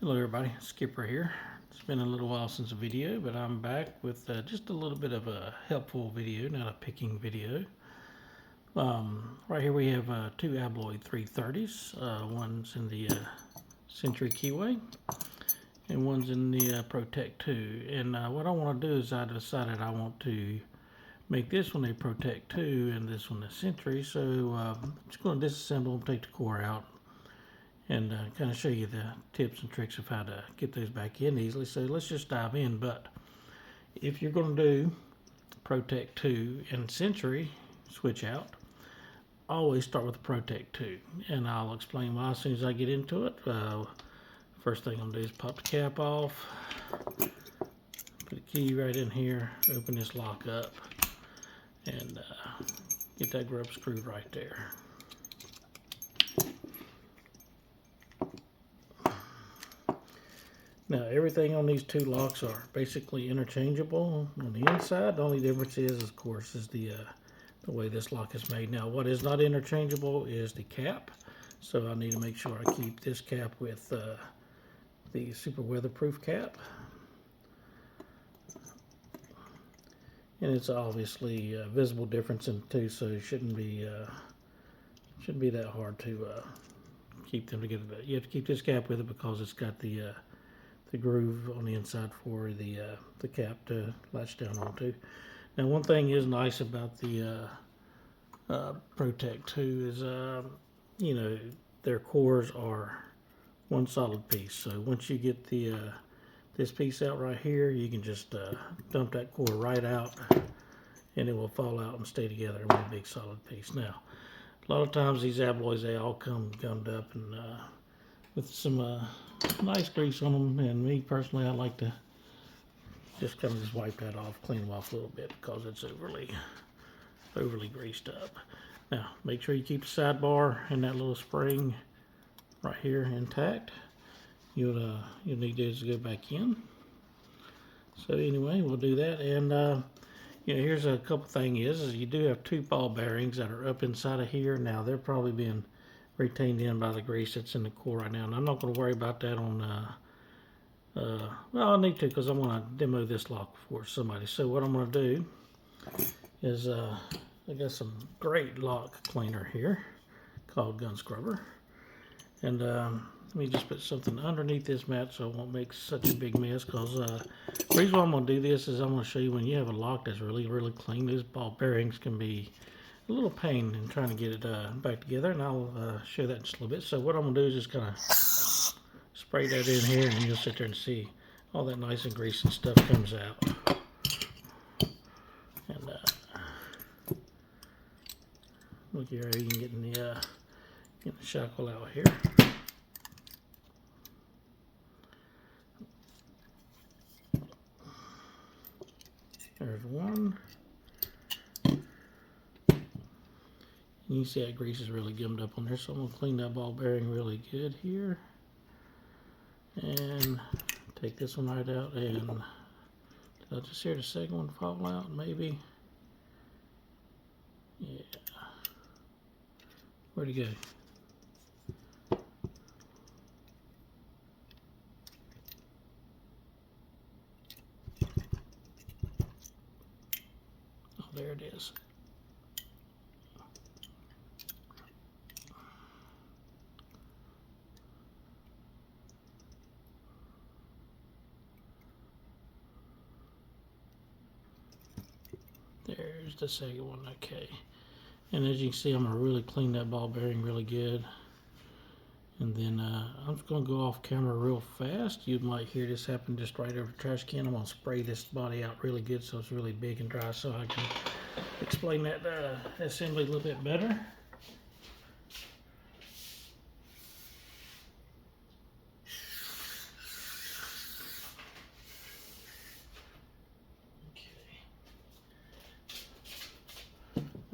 Hello everybody, Skipper here. It's been a little while since a video, but I'm back with just a little bit of a helpful video, not a picking video. Right here we have two Abloy 330s. One's in the Sentry keyway, and one's in the Protec2. And what I want to do is I decided I want to make this one a Protec2 and this one a Sentry. So I'm just going to disassemble them, take the core out, and kind of show you the tips and tricks of how to get those back in easily. So let's just dive in. But if you're going to do Protec2 and Sentry switch out, always start with the Protec2, and I'll explain why as soon as I get into it. First thing I'm going to do is pop the cap off, put the key right in here, open this lock up, and get that grub screwed right there. Now everything on these two locks are basically interchangeable on the inside. The only difference is, of course, is the way this lock is made. Now what is not interchangeable is the cap. So I need to make sure I keep this cap with the super weatherproof cap. And it's obviously a visible difference in the two, so it shouldn't be that hard to keep them together. But you have to keep this cap with it because it's got the groove on the inside for the cap to latch down onto. Now one thing is nice about the Protec2 is you know, their cores are one solid piece. So once you get the this piece out right here, you can just dump that core right out and it will fall out and stay together in one big solid piece. Now a lot of times these Abloys, they all come gummed up and with some nice grease on them, and me personally, I like to just kind of just wipe that off, clean them off a little bit because it's overly greased up. Now make sure you keep the sidebar and that little spring right here intact. You'll need those to go back in. So anyway, we'll do that. And you know, here's a couple things is you do have two ball bearings that are up inside of here. Now they're probably being retained in by the grease that's in the core right now, and I'm not going to worry about that on well, I need to because I'm going to demo this lock for somebody. So what I'm going to do is I got some great lock cleaner here called gun scrubber, and let me just put something underneath this mat so it won't make such a big mess. Because the reason why I'm going to do this is I'm going to show you when you have a lock that's really clean, those ball bearings can be a little pain in trying to get it back together, and I'll show that in just a little bit. So what I'm going to do is just kind of spray that in here, and you'll sit there and see all that nice and greasy stuff comes out. And look here, you can get the shackle out here. There's one. You can see that grease is really gummed up on there, so I'm going to clean that ball bearing really good here. And take this one right out, and did I just hear the second one fall out, maybe? Yeah. Where'd he go? Oh, there it is. There's the second one, okay. And as you can see, I'm going to really clean that ball bearing really good. And then I'm just going to go off camera real fast. You might hear this happen just right over the trash can. I'm going to spray this body out really good so it's really big and dry so I can explain that assembly a little bit better.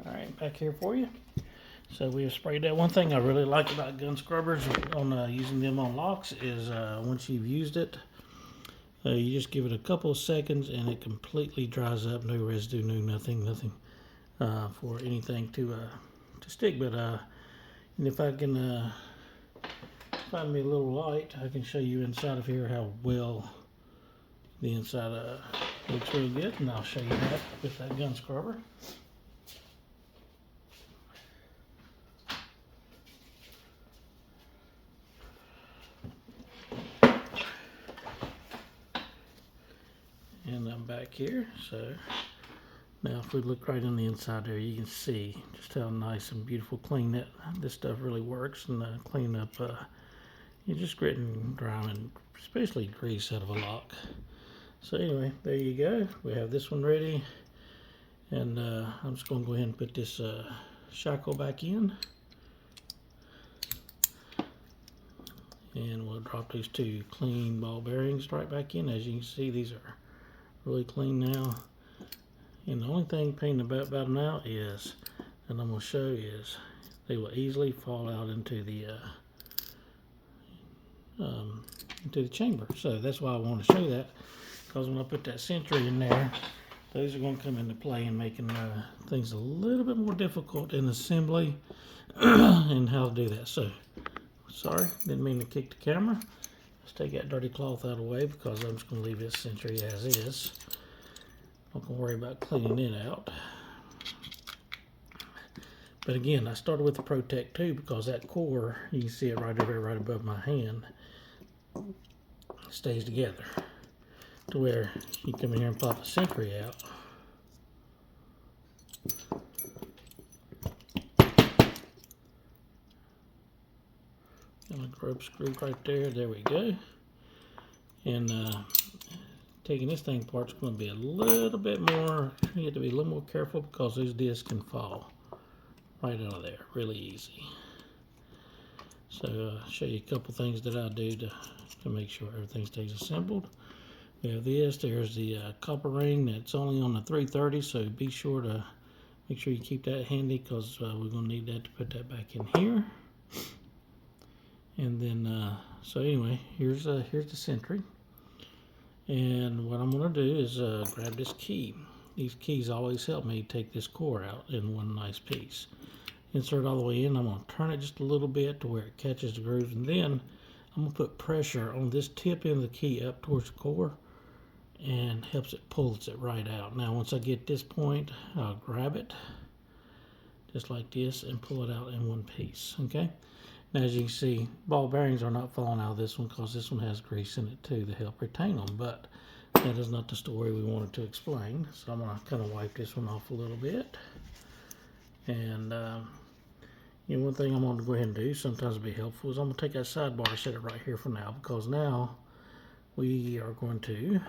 Alright, back here for you. So we have sprayed that. One thing I really like about gun scrubbers on using them on locks is once you've used it, you just give it a couple of seconds and it completely dries up. No residue, no nothing for anything to stick. But and if I can find me a little light, I can show you inside of here how well the inside looks really good, and I'll show you that with that gun scrubber. And I'm back here, so now if we look right on the inside there, you can see just how nice and beautiful clean this stuff really works, and clean up you're just gritting, drying, especially grease out of a lock. So anyway, there you go. We have this one ready, and I'm just going to go ahead and put this shackle back in, and we'll drop these two clean ball bearings right back in. As you can see, these are really clean now, and the only thing pain about them now is, and I'm going to show you, is they will easily fall out into the chamber. So that's why I want to show you that, because when I put that Sentry in there, those are going to come into play in making things a little bit more difficult in assembly and how to do that. So sorry, didn't mean to kick the camera. Let's take that dirty cloth out of the way, because I'm just going to leave this Sentry as is. I'm not going to worry about cleaning it out. But again, I started with the Protec2 because that core, you can see it right over there, right above my hand, stays together to where you come in here and pop a Sentry out. Got a rope screw right there. There we go. And taking this thing apart is going to be a little bit more. You have to be a little more careful, because those discs can fall right out of there really easy. So I'll show you a couple things that I do to make sure everything stays assembled. We have this. There's the copper ring that's only on the 330, so be sure to make sure you keep that handy, because we're going to need that to put that back in here. And then, so anyway, here's the Sentry. And what I'm going to do is grab this key. These keys always help me take this core out in one nice piece. Insert all the way in. I'm going to turn it just a little bit to where it catches the grooves, and then I'm going to put pressure on this tip end of the key up towards the core, and pulls it right out. Now once I get this point, I'll grab it just like this and pull it out in one piece. Okay, now as you can see, ball bearings are not falling out of this one, because this one has grease in it too to help retain them, but that is not the story we wanted to explain. So I'm going to kind of wipe this one off a little bit. And you know, one thing I'm going to go ahead and do, sometimes it'll be helpful, is I'm going to take that sidebar, set it right here for now, because now we are going to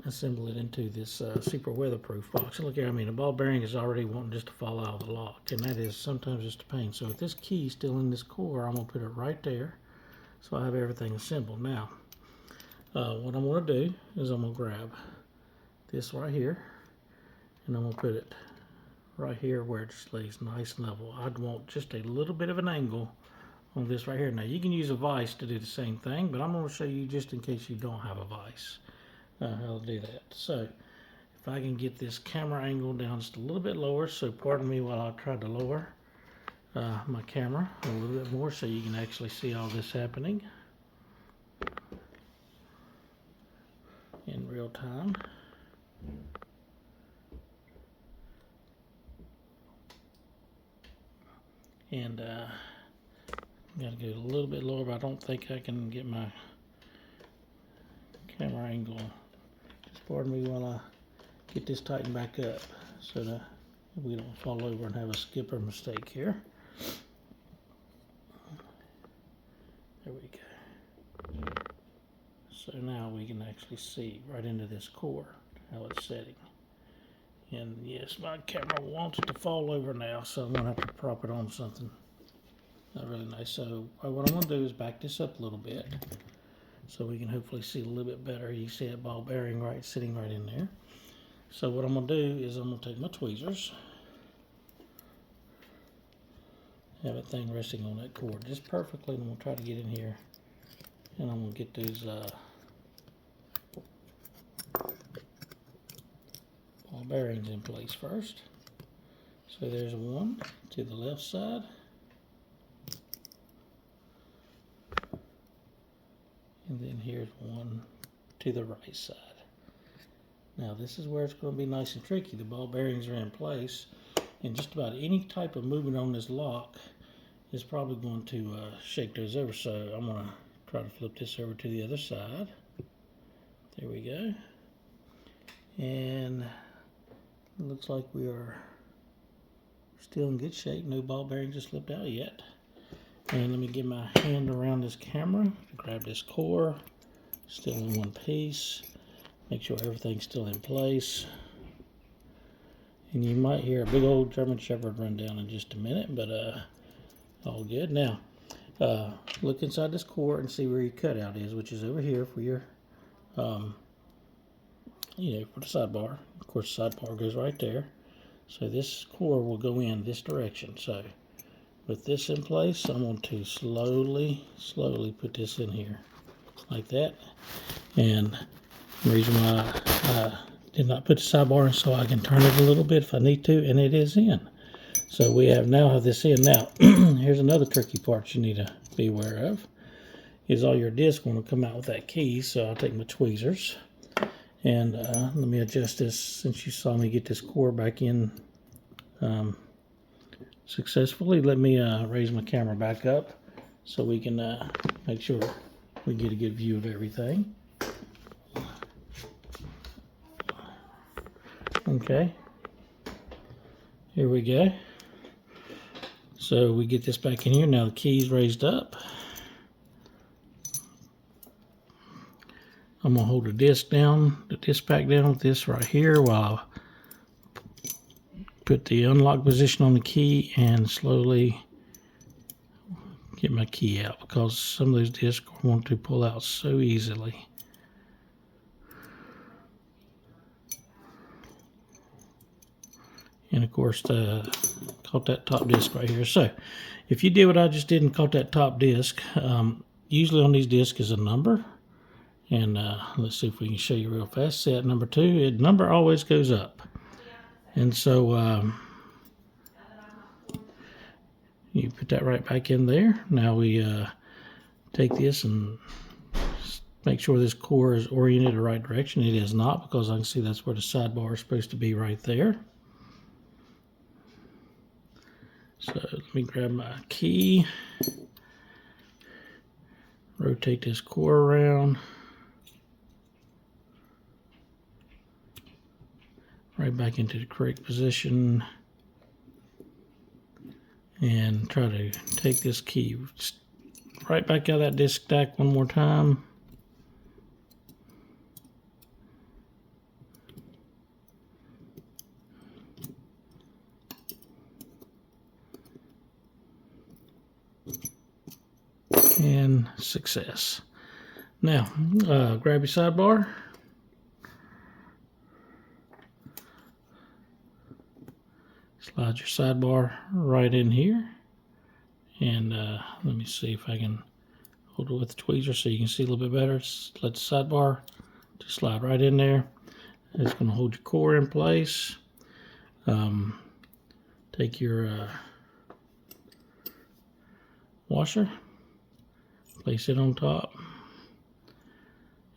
assemble it into this super weatherproof box. And look here, I mean, the ball bearing is already wanting just to fall out of the lock, and that is sometimes just a pain. So with this key still in this core, I'm going to put it right there, so I have everything assembled. Now, what I'm going to do is I'm going to grab this right here, and I'm going to put it right here where it just lays nice and level. I'd want just a little bit of an angle on this right here. Now you can use a vise to do the same thing, but I'm going to show you, just in case you don't have a vise, how to do that. So if I can get this camera angle down just a little bit lower, so pardon me while I try to lower my camera a little bit more so you can actually see all this happening in real time. And got to go a little bit lower, but I don't think I can get my camera angle. Just pardon me while I get this tightened back up so that we don't fall over and have a skipper mistake here. There we go. So now we can actually see right into this core how it's setting. And yes, my camera wants to fall over now, so I'm going to have to prop it on something. Not really nice. So what I'm going to do is back this up a little bit so we can hopefully see a little bit better. You see that ball bearing right sitting right in there. So what I'm going to do is I'm going to take my tweezers, have that thing resting on that cord just perfectly, and I'm going to try to get in here, and I'm going to get those ball bearings in place first. So there's one to the left side, And then here's one to the right side. Now this is where it's going to be nice and tricky. The ball bearings are in place, and just about any type of movement on this lock is probably going to shake those over. So I'm going to try to flip this over to the other side. There we go. And it looks like we are still in good shape. No ball bearings have slipped out yet. And let me get my hand around this camera, grab this core, still in one piece, make sure everything's still in place. And you might hear a big old German Shepherd run down in just a minute, but all good. Now, look inside this core and see where your cutout is, which is over here for your, for the sidebar. Of course, the sidebar goes right there. So this core will go in this direction. So with this in place, I'm going to slowly put this in here like that. And the reason why I did not put the sidebar in, so I can turn it a little bit if I need to, and it is in. So we now have this in. Now, here's another tricky part you need to be aware of, is all your discs want to come out with that key. So I'll take my tweezers, and let me adjust this since you saw me get this core back in successfully. Let me raise my camera back up so we can make sure we get a good view of everything. Okay, here we go. So we get this back in here. Now the key's raised up. I'm gonna hold the disc back down with this right here while I put the unlock position on the key and slowly get my key out, because some of those discs want to pull out so easily. And of course, caught that top disc right here. So if you did what I just did and caught that top disc, usually on these discs is a number. And let's see if we can show you real fast. See at number 2, the number always goes up. And so you put that right back in there. Now we take this and make sure this core is oriented the right direction. It is not, because I can see that's where the sidebar is supposed to be, right there. So let me grab my key, rotate this core around, right back into the correct position, and try to take this key right back out of that disc stack one more time. And success. Now, grab your sidebar. Slide your sidebar right in here. And let me see if I can hold it with the tweezer so you can see a little bit better. Let the sidebar just slide right in there. It's going to hold your core in place. Take your washer, place it on top,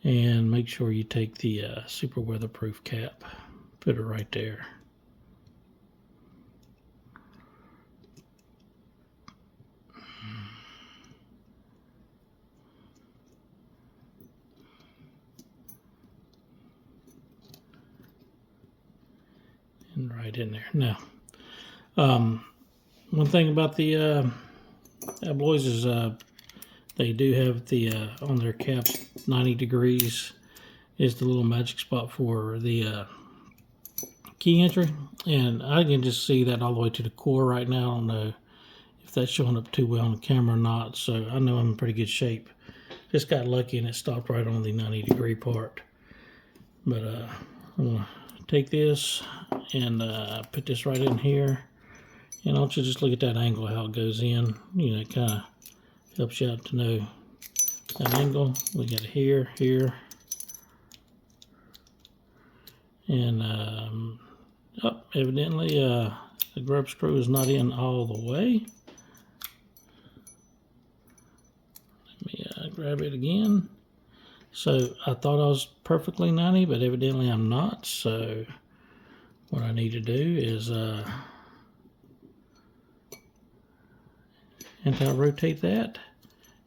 and make sure you take the super weatherproof cap, put it right there. And right in there. Now, one thing about the Abloys is they do have the on their caps 90 degrees is the little magic spot for the key entry, and I can just see that all the way to the core right now. I don't know if that's showing up too well on the camera or not, so I know I'm in pretty good shape. Just got lucky and it stopped right on the 90 degree part. But I'm gonna take this and put this right in here, and I want you to just look at that angle, how it goes in. You know, it kind of helps you out to know that angle. We got it here, here, and evidently the grub screw is not in all the way. Let me grab it again, So I thought I was perfectly 90, but evidently I'm not. So what I need to do is anti-rotate that.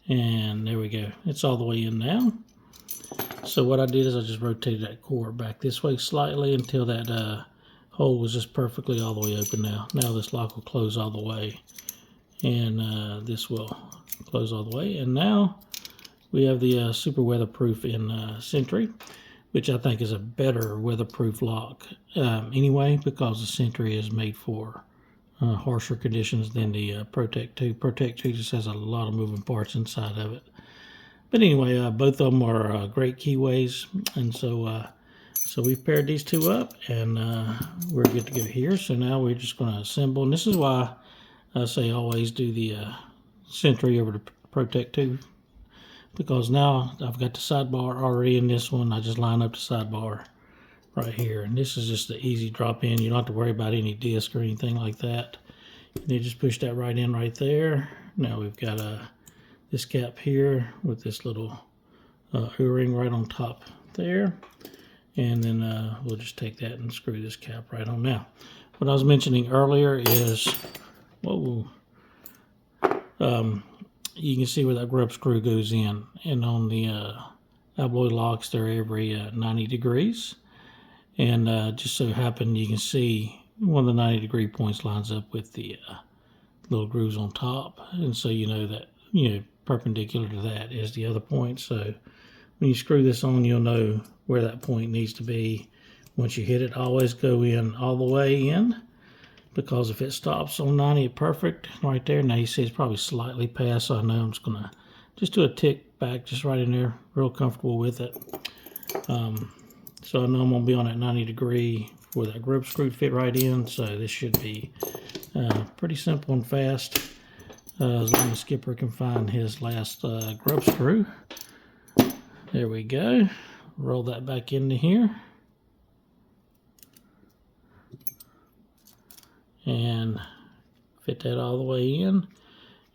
And there we go. It's all the way in now. So what I did is I just rotated that core back this way slightly until that hole was just perfectly all the way open now. Now this lock will close all the way. And this will close all the way. And now we have the super weatherproof in Sentry, which I think is a better weatherproof lock anyway, because the Sentry is made for harsher conditions than the Protec2. Protec2 just has a lot of moving parts inside of it. But anyway, both of them are great keyways, and so we've paired these two up, and we're good to go here. So now we're just going to assemble, and this is why I say always do the Sentry over the Protec2, because now I've got the sidebar already in this one. I just line up the sidebar right here, and this is just the easy drop in. You don't have to worry about any disc or anything like that. And you just push that right in right there. Now we've got this cap here with this little O-ring right on top there, and then we'll just take that and screw this cap right on. Now what I was mentioning earlier is, whoa, you can see where that grub screw goes in, and on the Abloy locks they're every 90 degrees, and just so happened you can see one of the 90 degree points lines up with the little grooves on top, and so you know that, you know, perpendicular to that is the other point. So when you screw this on, you'll know where that point needs to be. Once you hit it, always go in all the way in, because if it stops on 90, it's perfect right there. Now you see it's probably slightly past, so I know I'm just gonna just do a tick back just right in there, real comfortable with it. So I know I'm gonna be on that 90 degree for that grub screw to fit right in, so this should be pretty simple and fast. As long as Skipper can find his last grub screw. There we go. Roll that back into here. And fit that all the way in.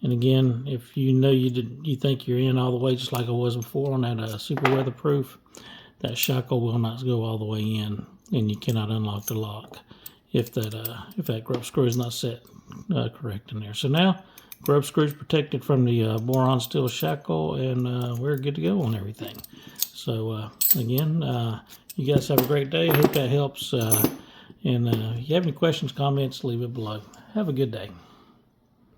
And again, if you know you think you're in all the way, just like I was before on that super weatherproof, that shackle will not go all the way in, and you cannot unlock the lock if that grub screw is not set correct in there. So now grub screw is protected from the boron steel shackle, and we're good to go on everything. So again, you guys have a great day. I hope that helps. And if you have any questions, comments, leave it below. Have a good day.